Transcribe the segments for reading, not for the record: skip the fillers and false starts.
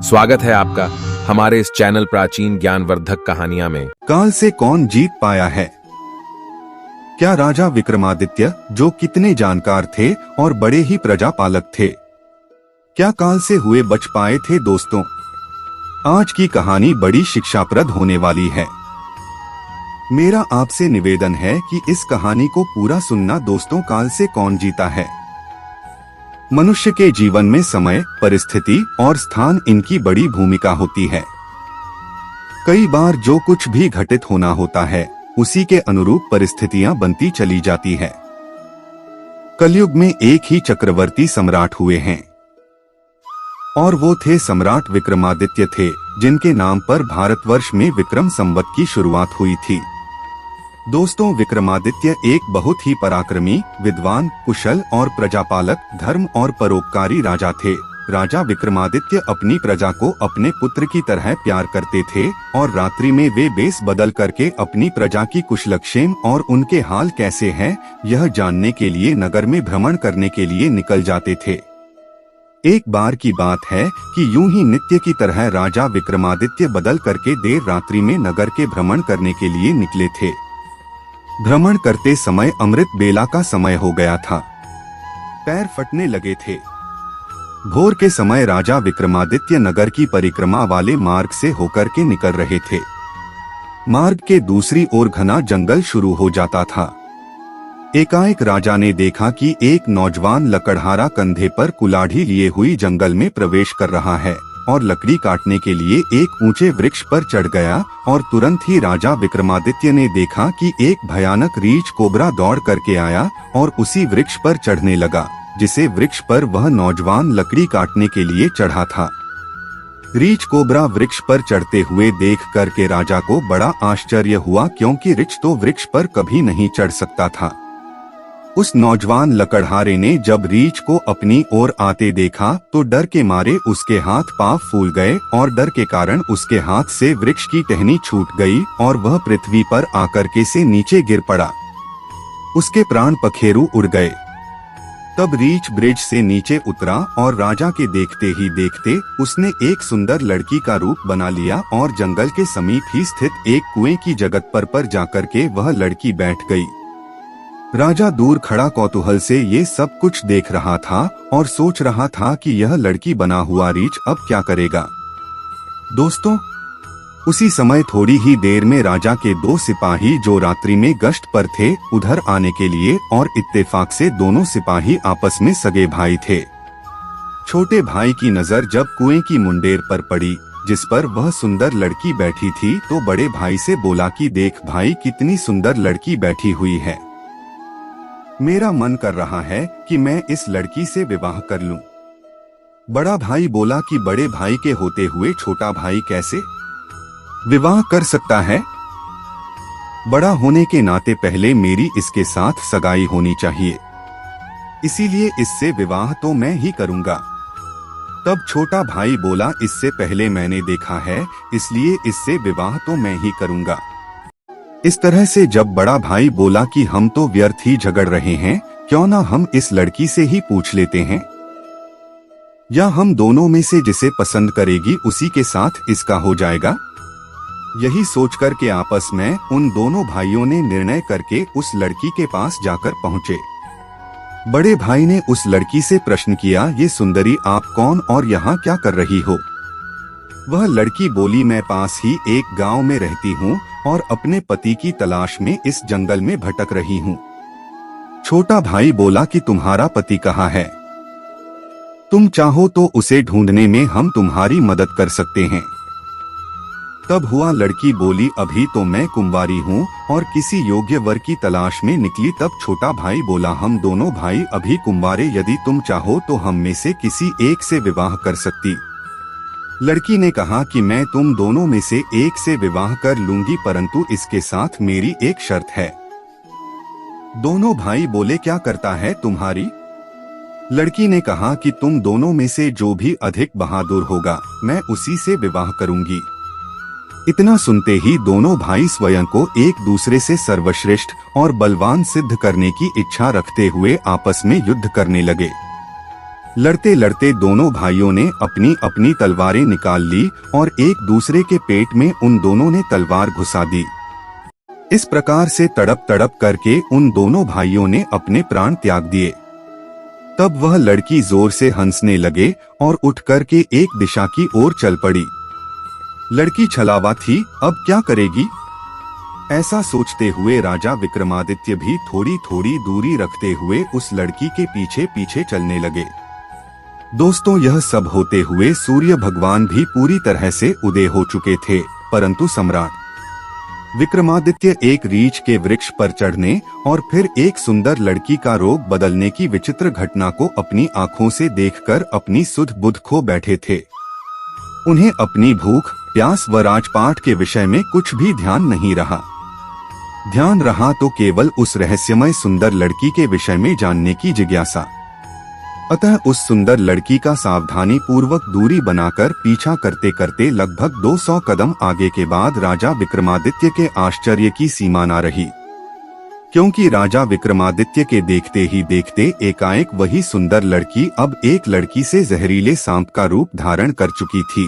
स्वागत है आपका हमारे इस चैनल प्राचीन ज्ञानवर्धक कहानियां में। काल से कौन जीत पाया है? क्या राजा विक्रमादित्य, जो कितने जानकार थे और बड़े ही प्रजापालक थे, क्या काल से हुए बच पाए थे? दोस्तों, आज की कहानी बड़ी शिक्षाप्रद होने वाली है। मेरा आपसे निवेदन है कि इस कहानी को पूरा सुनना। दोस्तों, काल से कौन जीता है? मनुष्य के जीवन में समय, परिस्थिति और स्थान, इनकी बड़ी भूमिका होती है। कई बार जो कुछ भी घटित होना होता है, उसी के अनुरूप परिस्थितियां बनती चली जाती है। कलयुग में एक ही चक्रवर्ती सम्राट हुए हैं और वो थे सम्राट विक्रमादित्य थे, जिनके नाम पर भारतवर्ष में विक्रम संवत की शुरुआत हुई थी। दोस्तों, विक्रमादित्य एक बहुत ही पराक्रमी, विद्वान, कुशल और प्रजापालक, धर्म और परोपकारी राजा थे। राजा विक्रमादित्य अपनी प्रजा को अपने पुत्र की तरह प्यार करते थे और रात्रि में वे बेस बदल करके अपनी प्रजा की कुशलक्षेम और उनके हाल कैसे हैं, यह जानने के लिए नगर में भ्रमण करने के लिए निकल जाते थे। एक बार की बात है कि यूं ही नित्य की तरह राजा विक्रमादित्य बदल करके देर रात्रि में नगर के भ्रमण करने के लिए निकले थे। भ्रमण करते समय अमृत बेला का समय हो गया था। पैर फटने लगे थे। भोर के समय राजा विक्रमादित्य नगर की परिक्रमा वाले मार्ग से होकर के निकल रहे थे। मार्ग के दूसरी ओर घना जंगल शुरू हो जाता था। एकाएक राजा ने देखा कि एक नौजवान लकड़हारा कंधे पर कुल्हाड़ी लिए हुई जंगल में प्रवेश कर रहा है और लकड़ी काटने के लिए एक ऊंचे वृक्ष पर चढ़ गया। और तुरंत ही राजा विक्रमादित्य ने देखा कि एक भयानक रीछ कोबरा दौड़ करके आया और उसी वृक्ष पर चढ़ने लगा, जिसे वृक्ष पर वह नौजवान लकड़ी काटने के लिए चढ़ा था। रीछ कोबरा वृक्ष पर चढ़ते हुए देख करके राजा को बड़ा आश्चर्य हुआ, क्योंकि रीछ तो वृक्ष पर कभी नहीं चढ़ सकता था। उस नौजवान लकड़हारे ने जब रीछ को अपनी ओर आते देखा तो डर के मारे उसके हाथ पांव फूल गए और डर के कारण उसके हाथ से वृक्ष की टहनी छूट गई और वह पृथ्वी पर आकर के से नीचे गिर पड़ा। उसके प्राण पखेरु उड़ गए। तब रीछ ब्रिज से नीचे उतरा और राजा के देखते ही देखते उसने एक सुंदर लड़की का रूप बना लिया और जंगल के समीप ही स्थित एक कुएं की जगत पर जाकर के वह लड़की बैठ गई। राजा दूर खड़ा कौतूहल से ये सब कुछ देख रहा था और सोच रहा था कि यह लड़की बना हुआ रीछ अब क्या करेगा। दोस्तों, उसी समय थोड़ी ही देर में राजा के दो सिपाही जो रात्रि में गश्त पर थे, उधर आने के लिए, और इत्तेफाक से दोनों सिपाही आपस में सगे भाई थे। छोटे भाई की नजर जब कुएं की मुंडेर पर पड़ी जिस पर वह सुंदर लड़की बैठी थी, तो बड़े भाई से बोला कि देख भाई, कितनी सुंदर लड़की बैठी हुई है। मेरा मन कर रहा है कि मैं इस लड़की से विवाह कर लूं। बड़ा भाई बोला कि बड़े भाई के होते हुए छोटा भाई कैसे विवाह कर सकता है? बड़ा होने के नाते पहले मेरी इसके साथ सगाई होनी चाहिए, इसीलिए इससे विवाह तो मैं ही करूंगा। तब छोटा भाई बोला, इससे पहले मैंने देखा है, इसलिए इससे विवाह तो मैं ही करूंगा। इस तरह से जब बड़ा भाई बोला कि हम तो व्यर्थ ही झगड़ रहे हैं, क्यों ना हम इस लड़की से ही पूछ लेते हैं, या हम दोनों में से जिसे पसंद करेगी उसी के साथ इसका हो जाएगा। यही सोचकर के आपस में उन दोनों भाइयों ने निर्णय करके उस लड़की के पास जाकर पहुंचे। बड़े भाई ने उस लड़की से प्रश्न किया, ये सुंदरी आप कौन और यहाँ क्या कर रही हो? वह लड़की बोली, मैं पास ही एक गांव में रहती हूँ और अपने पति की तलाश में इस जंगल में भटक रही हूँ। छोटा भाई बोला कि तुम्हारा पति कहाँ है? तुम चाहो तो उसे ढूंढने में हम तुम्हारी मदद कर सकते हैं। तब हुआ लड़की बोली, अभी तो मैं कुंवारी हूँ और किसी योग्य वर की तलाश में निकली। तब छोटा भाई बोला, हम दोनों भाई अभी कुंवारे, यदि तुम चाहो तो हम में से किसी एक से विवाह कर सकती। लड़की ने कहा कि मैं तुम दोनों में से एक से विवाह कर लूंगी, परंतु इसके साथ मेरी एक शर्त है। दोनों भाई बोले, क्या करता है तुम्हारी? लड़की ने कहा कि तुम दोनों में से जो भी अधिक बहादुर होगा, मैं उसी से विवाह करूंगी। इतना सुनते ही दोनों भाई स्वयं को एक दूसरे से सर्वश्रेष्ठ और बलवान सिद्ध करने की इच्छा रखते हुए आपस में युद्ध करने लगे। लड़ते लड़ते दोनों भाइयों ने अपनी अपनी तलवारें निकाल ली और एक दूसरे के पेट में उन दोनों ने तलवार घुसा दी। इस प्रकार से तड़प तड़प करके उन दोनों भाइयों ने अपने प्राण त्याग दिए। तब वह लड़की जोर से हंसने लगे और उठ करके एक दिशा की ओर चल पड़ी। लड़की छलावा थी, अब क्या करेगी? ऐसा सोचते हुए राजा विक्रमादित्य भी थोड़ी थोड़ी दूरी रखते हुए उस लड़की के पीछे पीछे चलने लगे। दोस्तों, यह सब होते हुए सूर्य भगवान भी पूरी तरह से उदय हो चुके थे, परंतु सम्राट विक्रमादित्य एक रीछ के वृक्ष पर चढ़ने और फिर एक सुंदर लड़की का रोग बदलने की विचित्र घटना को अपनी आंखों से देखकर अपनी सुध बुध खो बैठे थे। उन्हें अपनी भूख, प्यास व राजपाट के विषय में कुछ भी ध्यान नहीं रहा। ध्यान रहा तो केवल उस रहस्यमय सुंदर लड़की के विषय में जानने की जिज्ञासा। अतः उस सुंदर लड़की का सावधानी पूर्वक दूरी बनाकर पीछा करते करते लगभग 200 कदम आगे के बाद राजा विक्रमादित्य के आश्चर्य की सीमा न रही, क्योंकि राजा विक्रमादित्य के देखते ही देखते एकाएक वही सुंदर लड़की अब एक लड़की से जहरीले सांप का रूप धारण कर चुकी थी।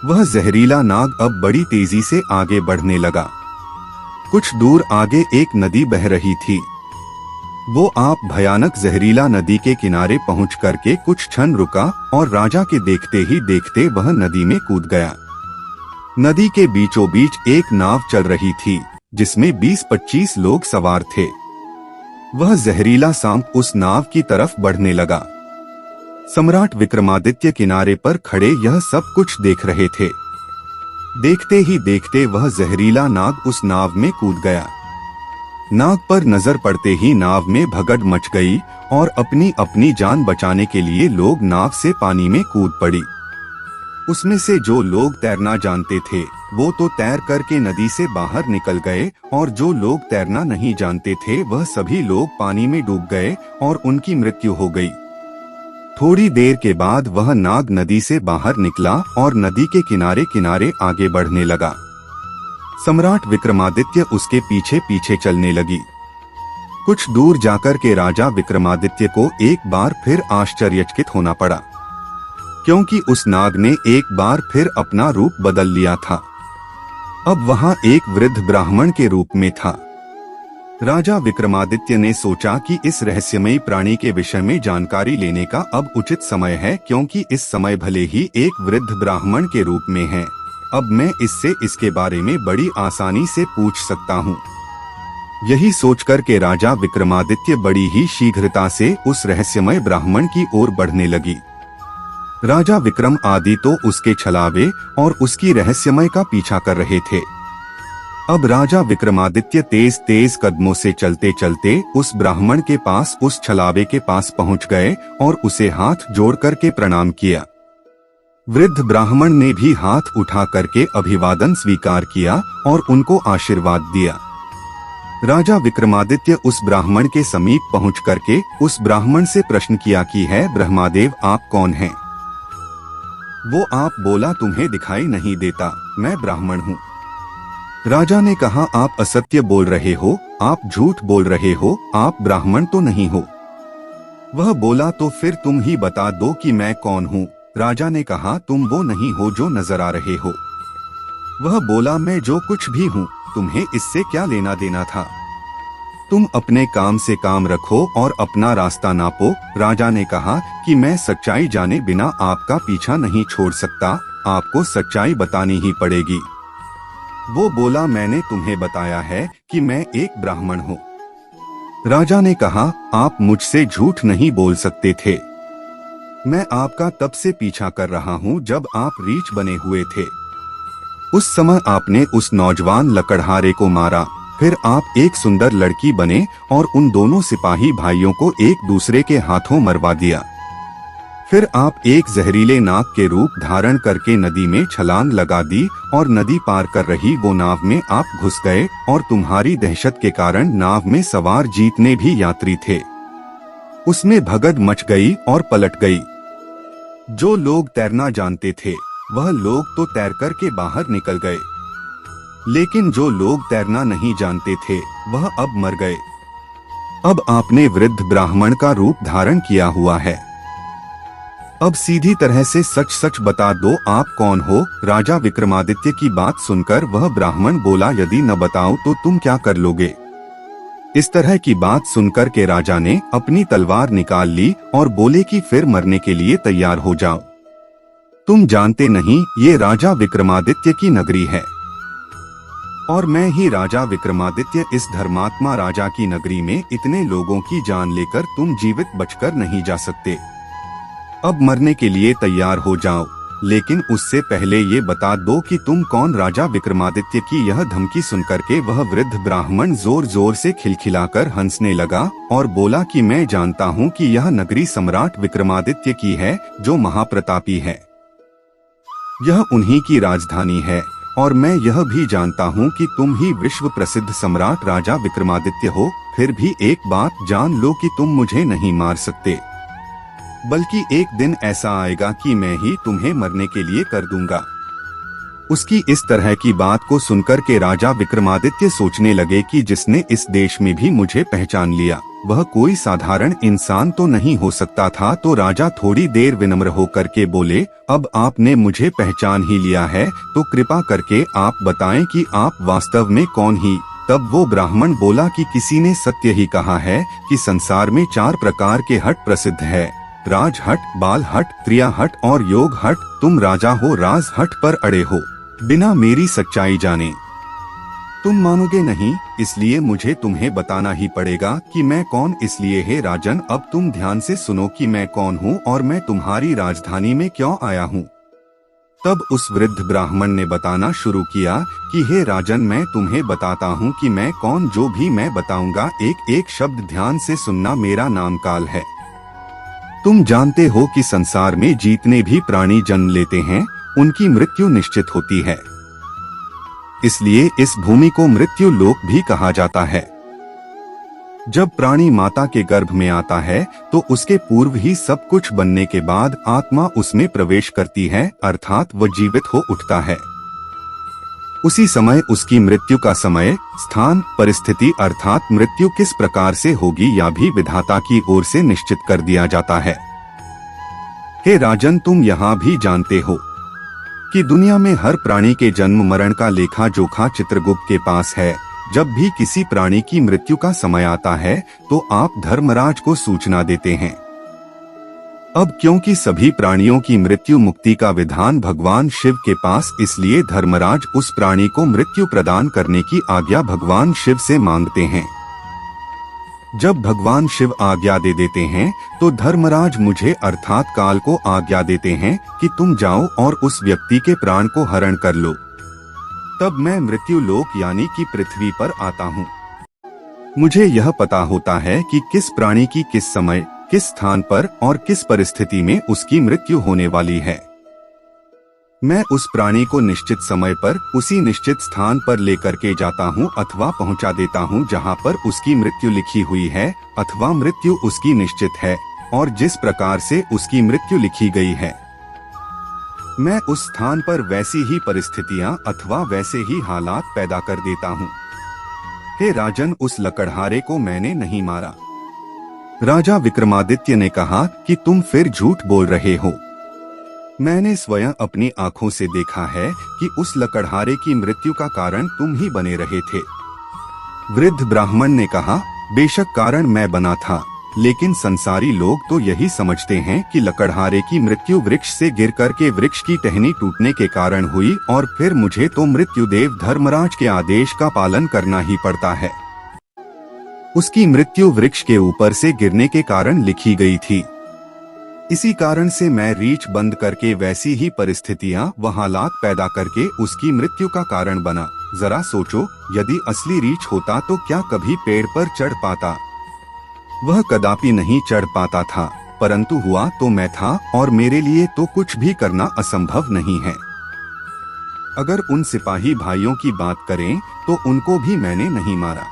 वह जहरीला नाग अब बड़ी तेजी से आगे बढ़ने लगा। कुछ दूर आगे एक नदी बह रही थी। वो आप भयानक जहरीला नदी के किनारे पहुंच करके कुछ क्षण रुका और राजा के देखते ही देखते वह नदी में कूद गया। नदी के बीचों बीच एक नाव चल रही थी जिसमें 20-25 लोग सवार थे। वह जहरीला सांप उस नाव की तरफ बढ़ने लगा। सम्राट विक्रमादित्य किनारे पर खड़े यह सब कुछ देख रहे थे। देखते ही देखते वह जहरीला नाग उस नाव में कूद गया। नाग पर नजर पड़ते ही नाव में भगड़ मच गई और अपनी अपनी जान बचाने के लिए लोग नाव से पानी में कूद पड़ी। उसमें से जो लोग तैरना जानते थे वो तो तैर करके नदी से बाहर निकल गए और जो लोग तैरना नहीं जानते थे वह सभी लोग पानी में डूब गए और उनकी मृत्यु हो गई। थोड़ी देर के बाद वह नाग नदी से बाहर निकला और नदी के किनारे किनारे आगे बढ़ने लगा। सम्राट विक्रमादित्य उसके पीछे पीछे चलने लगी। कुछ दूर जाकर के राजा विक्रमादित्य को एक बार फिर आश्चर्यचकित होना पड़ा, क्योंकि उस नाग ने एक बार फिर अपना रूप बदल लिया था। अब वहां एक वृद्ध ब्राह्मण के रूप में था। राजा विक्रमादित्य ने सोचा कि इस रहस्यमयी प्राणी के विषय में जानकारी लेने का अब उचित समय है, क्योंकि इस समय भले ही एक वृद्ध ब्राह्मण के रूप में है, अब मैं इससे इसके बारे में बड़ी आसानी से पूछ सकता हूँ। यही सोचकर के राजा विक्रमादित्य बड़ी ही शीघ्रता से उस रहस्यमय ब्राह्मण की ओर बढ़ने लगी। राजा विक्रम आदि तो उसके छलावे और उसकी रहस्यमय का पीछा कर रहे थे। अब राजा विक्रमादित्य तेज तेज कदमों से चलते चलते उस ब्राह्मण के पास, उस छलावे के पास पहुंच गए और उसे हाथ जोड़ करके प्रणाम किया। वृद्ध ब्राह्मण ने भी हाथ उठा करके अभिवादन स्वीकार किया और उनको आशीर्वाद दिया। राजा विक्रमादित्य उस ब्राह्मण के समीप पहुंच करके उस ब्राह्मण से प्रश्न किया कि है ब्रह्मादेव, आप कौन हैं? वो आप बोला, तुम्हें दिखाई नहीं देता, मैं ब्राह्मण हूँ। राजा ने कहा, आप असत्य बोल रहे हो, आप झूठ बोल रहे हो, आप ब्राह्मण तो नहीं हो। वह बोला, तो फिर तुम ही बता दो कि मैं कौन हूँ। राजा ने कहा, तुम वो नहीं हो जो नजर आ रहे हो। वह बोला, मैं जो कुछ भी हूँ, तुम्हें इससे क्या लेना देना था? तुम अपने काम से काम रखो और अपना रास्ता नापो। राजा ने कहा कि मैं सच्चाई जाने बिना आपका पीछा नहीं छोड़ सकता, आपको सच्चाई बतानी ही पड़ेगी। वो बोला, मैंने तुम्हें बताया है कि मैं एक ब्राह्मण हूँ। राजा ने कहा, आप मुझसे झूठ नहीं बोल सकते थे। मैं आपका तब से पीछा कर रहा हूँ जब आप रीछ बने हुए थे। उस समय आपने उस नौजवान लकड़हारे को मारा, फिर आप एक सुंदर लड़की बने और उन दोनों सिपाही भाइयों को एक दूसरे के हाथों मरवा दिया। फिर आप एक जहरीले नाग के रूप धारण करके नदी में छलांग लगा दी और नदी पार कर रही वो नाव में आप घुस गए और तुम्हारी दहशत के कारण नाव में सवार जितने भी यात्री थे उसमें भगदड़ मच गई और पलट गई। जो लोग तैरना जानते थे वह लोग तो तैर कर के बाहर निकल गए, लेकिन जो लोग तैरना नहीं जानते थे वह अब मर गए। अब आपने वृद्ध ब्राह्मण का रूप धारण किया हुआ है। अब सीधी तरह से सच सच बता दो, आप कौन हो। राजा विक्रमादित्य की बात सुनकर वह ब्राह्मण बोला, यदि न बताऊं तो तुम क्या कर लोगे। इस तरह की बात सुनकर के राजा ने अपनी तलवार निकाल ली और बोले कि फिर मरने के लिए तैयार हो जाओ। तुम जानते नहीं ये राजा विक्रमादित्य की नगरी है और मैं ही राजा विक्रमादित्य इस धर्मात्मा राजा की नगरी में इतने लोगों की जान लेकर तुम जीवित बचकर नहीं जा सकते। अब मरने के लिए तैयार हो जाओ, लेकिन उससे पहले ये बता दो कि तुम कौन। राजा विक्रमादित्य की यह धमकी सुनकर के वह वृद्ध ब्राह्मण जोर जोर से खिलखिलाकर हंसने लगा और बोला कि मैं जानता हूँ कि यह नगरी सम्राट विक्रमादित्य की है जो महाप्रतापी है। यह उन्हीं की राजधानी है और मैं यह भी जानता हूँ कि तुम ही विश्व प्रसिद्ध सम्राट राजा विक्रमादित्य हो। फिर भी एक बात जान लो कि तुम मुझे नहीं मार सकते, बल्कि एक दिन ऐसा आएगा कि मैं ही तुम्हें मरने के लिए कर दूंगा। उसकी इस तरह की बात को सुनकर के राजा विक्रमादित्य सोचने लगे कि जिसने इस देश में भी मुझे पहचान लिया वह कोई साधारण इंसान तो नहीं हो सकता था। तो राजा थोड़ी देर विनम्र होकर के बोले, अब आपने मुझे पहचान ही लिया है तो कृपा करके आप बताएं कि आप वास्तव में कौन ही। तब वो ब्राह्मण बोला कि किसी ने सत्य ही कहा है कि संसार में 4 प्रकार के हट प्रसिद्ध है, राज हट, बाल हट, क्रिया हट और योग हट। तुम राजा हो राज हट पर अड़े हो, बिना मेरी सच्चाई जाने तुम मानोगे नहीं, इसलिए मुझे तुम्हें बताना ही पड़ेगा कि मैं कौन। इसलिए हे राजन, अब तुम ध्यान से सुनो कि मैं कौन हूँ और मैं तुम्हारी राजधानी में क्यों आया हूँ। तब उस वृद्ध ब्राह्मण ने बताना शुरू किया कि हे राजन, मैं तुम्हें बताता हूँ कि मैं कौन। जो भी मैं बताऊंगा एक एक शब्द ध्यान से सुनना। मेरा नाम काल है। तुम जानते हो कि संसार में जितने भी प्राणी जन्म लेते हैं उनकी मृत्यु निश्चित होती है, इसलिए इस भूमि को मृत्यु लोक भी कहा जाता है। जब प्राणी माता के गर्भ में आता है तो उसके पूर्व ही सब कुछ बनने के बाद आत्मा उसमें प्रवेश करती है, अर्थात वह जीवित हो उठता है। उसी समय उसकी मृत्यु का समय, स्थान, परिस्थिति अर्थात मृत्यु किस प्रकार से होगी या भी विधाता की ओर से निश्चित कर दिया जाता है। हे राजन, तुम यहाँ भी जानते हो कि दुनिया में हर प्राणी के जन्म मरण का लेखा जोखा चित्रगुप्त के पास है। जब भी किसी प्राणी की मृत्यु का समय आता है तो आप धर्मराज को सूचना देते हैं। अब क्योंकि सभी प्राणियों की मृत्यु मुक्ति का विधान भगवान शिव के पास, इसलिए धर्मराज उस प्राणी को मृत्यु प्रदान करने की आज्ञा भगवान शिव से मांगते हैं। जब भगवान शिव आज्ञा दे देते हैं तो धर्मराज मुझे अर्थात काल को आज्ञा देते हैं कि तुम जाओ और उस व्यक्ति के प्राण को हरण कर लो। तब मैं मृत्यु लोक यानी कि पृथ्वी पर आता हूँ। मुझे यह पता होता है कि किस प्राणी की किस समय, किस स्थान पर और किस परिस्थिति में उसकी मृत्यु होने वाली है। मैं उस प्राणी को निश्चित समय पर उसी निश्चित स्थान पर लेकर के जाता हूँ अथवा पहुँचा देता हूँ जहाँ पर उसकी मृत्यु लिखी हुई है अथवा मृत्यु उसकी निश्चित है और जिस प्रकार से उसकी मृत्यु लिखी गई है। मैं उस स्थान पर वैसी ही परिस्थितियाँ अथवा वैसे ही हालात पैदा कर देता हूँ। हे राजन, उस लकड़हारे को मैंने नहीं मारा। राजा विक्रमादित्य ने कहा कि तुम फिर झूठ बोल रहे हो। मैंने स्वयं अपनी आंखों से देखा है कि उस लकड़हारे की मृत्यु का कारण तुम ही बने रहे थे। वृद्ध ब्राह्मण ने कहा, बेशक कारण मैं बना था, लेकिन संसारी लोग तो यही समझते हैं कि लकड़हारे की मृत्यु वृक्ष से गिर करके वृक्ष की टहनी टूटने के कारण हुई और फिर मुझे तो मृत्युदेव धर्मराज के आदेश का पालन करना ही पड़ता है। उसकी मृत्यु वृक्ष के ऊपर से गिरने के कारण लिखी गई थी। इसी कारण से मैं रीछ बंद करके वैसी ही परिस्थितियां व हालात पैदा करके उसकी मृत्यु का कारण बना। जरा सोचो, यदि असली रीछ होता तो क्या कभी पेड़ पर चढ़ पाता? वह कदापि नहीं चढ़ पाता था, परंतु हुआ तो मैं था और मेरे लिए तो कुछ भी करना असंभव नहीं है। अगर उन सिपाही भाइयों की बात करें तो उनको भी मैंने नहीं मारा,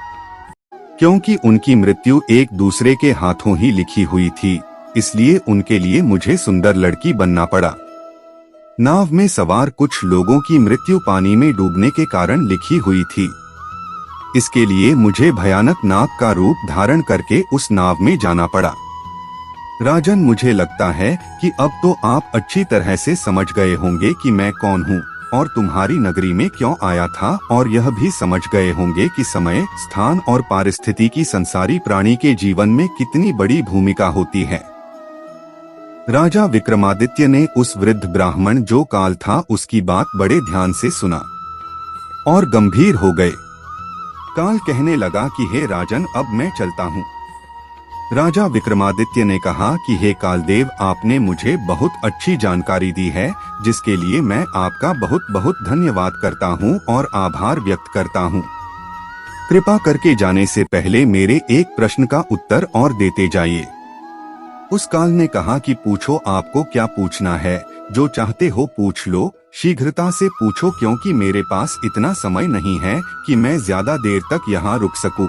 क्योंकि उनकी मृत्यु एक दूसरे के हाथों ही लिखी हुई थी, इसलिए उनके लिए मुझे सुंदर लड़की बनना पड़ा। नाव में सवार कुछ लोगों की मृत्यु पानी में डूबने के कारण लिखी हुई थी। इसके लिए मुझे भयानक नाग का रूप धारण करके उस नाव में जाना पड़ा। राजन, मुझे लगता है कि अब तो आप अच्छी तरह से समझ गए होंगे कि मैं कौन हूँ और तुम्हारी नगरी में क्यों आया था, और यह भी समझ गए होंगे कि समय, स्थान और पारिस्थितिकी संसारी प्राणी के जीवन में कितनी बड़ी भूमिका होती है। राजा विक्रमादित्य ने उस वृद्ध ब्राह्मण जो काल था उसकी बात बड़े ध्यान से सुना और गंभीर हो गए। काल कहने लगा कि हे राजन, अब मैं चलता हूँ। राजा विक्रमादित्य ने कहा कि हे कालदेव, आपने मुझे बहुत अच्छी जानकारी दी है, जिसके लिए मैं आपका बहुत बहुत धन्यवाद करता हूँ और आभार व्यक्त करता हूँ। कृपा करके जाने से पहले मेरे एक प्रश्न का उत्तर और देते जाइए। उस काल ने कहा कि पूछो, आपको क्या पूछना है, जो चाहते हो पूछ लो, शीघ्रता से पूछो, क्योंकि मेरे पास इतना समय नहीं है कि मैं ज्यादा देर तक यहाँ रुक सकूं।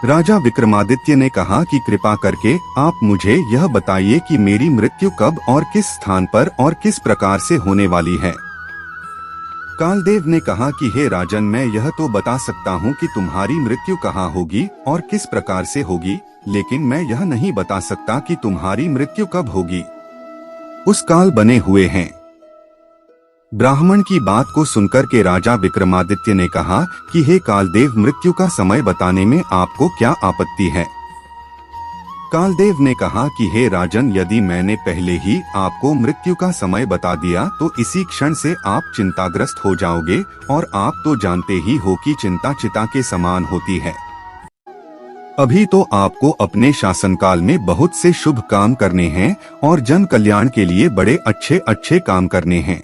राजा विक्रमादित्य ने कहा कि कृपा करके आप मुझे यह बताइए कि मेरी मृत्यु कब और किस स्थान पर और किस प्रकार से होने वाली है। कालदेव ने कहा कि हे राजन, मैं यह तो बता सकता हूँ कि तुम्हारी मृत्यु कहाँ होगी और किस प्रकार से होगी, लेकिन मैं यह नहीं बता सकता कि तुम्हारी मृत्यु कब होगी। उस काल बने हुए हैं। ब्राह्मण की बात को सुनकर के राजा विक्रमादित्य ने कहा कि हे कालदेव, मृत्यु का समय बताने में आपको क्या आपत्ति है। कालदेव ने कहा कि हे राजन, यदि मैंने पहले ही आपको मृत्यु का समय बता दिया तो इसी क्षण से आप चिंताग्रस्त हो जाओगे, और आप तो जानते ही हो कि चिंता चिता के समान होती है। अभी तो आपको अपने शासनकाल में बहुत से शुभ काम करने हैं और जन कल्याण के लिए बड़े अच्छे अच्छे काम करने हैं।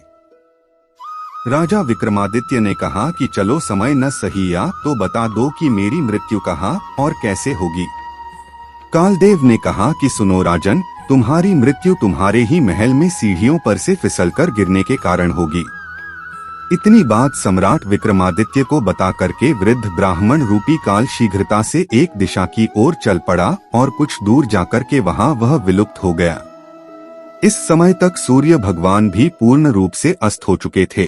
राजा विक्रमादित्य ने कहा कि चलो, समय न सही या तो बता दो कि मेरी मृत्यु कहाँ और कैसे होगी। कालदेव ने कहा कि सुनो राजन, तुम्हारी मृत्यु तुम्हारे ही महल में सीढ़ियों पर से फिसलकर गिरने के कारण होगी। इतनी बात सम्राट विक्रमादित्य को बता करके वृद्ध ब्राह्मण रूपी काल शीघ्रता से एक दिशा की ओर चल पड़ा और कुछ दूर जाकर के वहाँ वह विलुप्त हो गया। इस समय तक सूर्य भगवान भी पूर्ण रूप से अस्त हो चुके थे।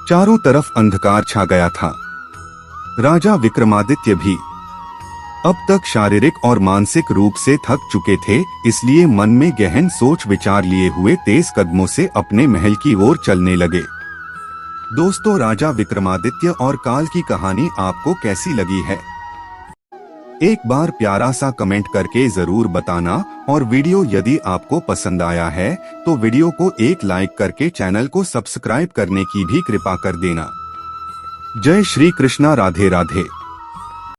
चारों तरफ अंधकार छा गया था। राजा विक्रमादित्य भी अब तक शारीरिक और मानसिक रूप से थक चुके थे, इसलिए मन में गहन सोच विचार लिए हुए तेज कदमों से अपने महल की ओर चलने लगे। दोस्तों, राजा विक्रमादित्य और काल की कहानी आपको कैसी लगी है? एक बार प्यारा सा कमेंट करके जरूर बताना, और वीडियो यदि आपको पसंद आया है तो वीडियो को एक लाइक करके चैनल को सब्सक्राइब करने की भी कृपा कर देना। जय श्री कृष्णा, राधे राधे।